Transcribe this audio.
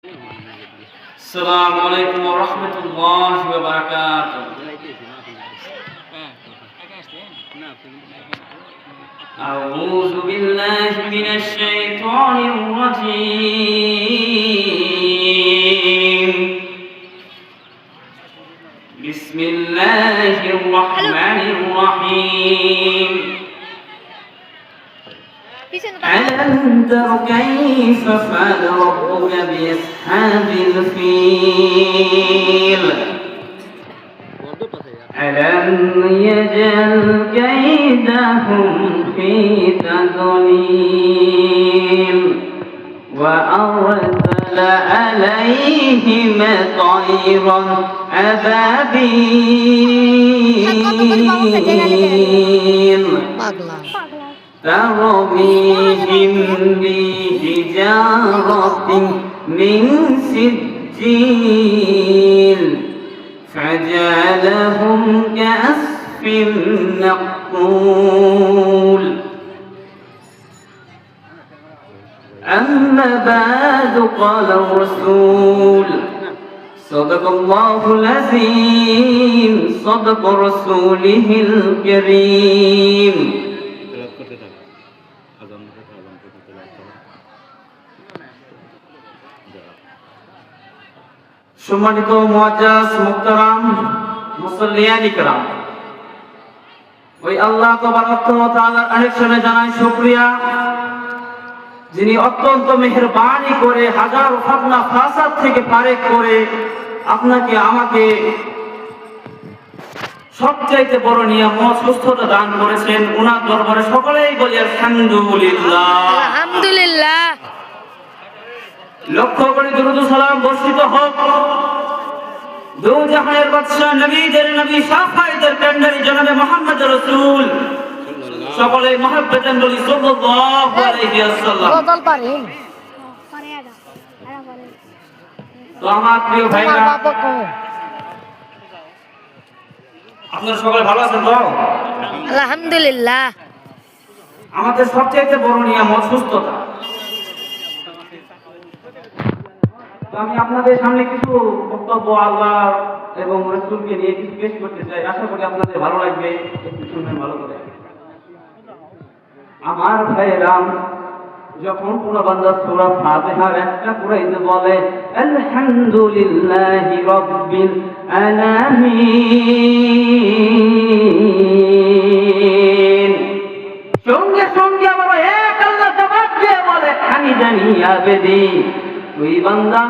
আসসালামু আলাইকুম ওয়া রাহমাতুল্লাহি ওয়া বারাকাতুহু। আউযু বিল্লাহি মিনাশ শাইতানির রাজীম। বিসমিল্লাহির রাহমানির রাহিম। ألم تر كيف فعل ربك بأصحاب الفيل ألم يجعل كيدهم في تضليل وأرسل عليهم طيرا أبابيل ترميهم بحجارة من سجيل فجعلهم كعصف مأكول أما بعد قال الرسول صدق الله العظيم صدق رسوله الكريم। সম্মানিত মুআজ্জাজ মুহতারাম মুসল্লিয়ান ইকরাম, ওই আল্লাহ তাবারক ওয়া তাআলার আরেকশনে জানাই শুকরিয়া, যিনি অত্যন্ত মেহেরবানি করে হাজার ফাতনা ফাসাদ থেকে পারেক করে আপনাকে আমাকে সবচাইতে বড় নিয়ামত সুস্থতা দান করেছেন। ওনার দরবারে সকলেই বলি আলহামদুলিল্লাহ। আলহামদুলিল্লাহ। লক্ষ করে দুরূদ ও সালাম বর্ষিত হোক দু জাহানের বাদশা নবীদের নবী শাফায়েতের কান্ডারি জনাবে মুহাম্মদ রাসূল সকলে মহব্বতেন বলি সাল্লাল্লাহু আলাইহি ওয়াসাল্লাম। তো আমার প্রিয় ভাইরা, আপনারা সকলে ভালো আছেন তো? আলহামদুলিল্লাহ। আমাদের সবচেয়ে বড় নিয়ামত সুস্থতা। আমি আপনাদের সামনে কিছু বক্তব্য আল্লাহ এবং রাসূলকে নিয়ে কিছু পেশ করতে চাই। আশা করি আপনাদের ভালো লাগবে, একটু শুনবেন ভালো করে। আমার ভাইরাম, যখন কোন বান্দা সূরা ফাতিহার একটা কুরাইতে বলে আলহামদুলিল্লাহি রাব্বিল আলামিন, সঙ্গে সঙ্গে আবার এক আল্লাহ জবাব দিয়ে বলে হামিদানি আবেদি, ওই বান্দা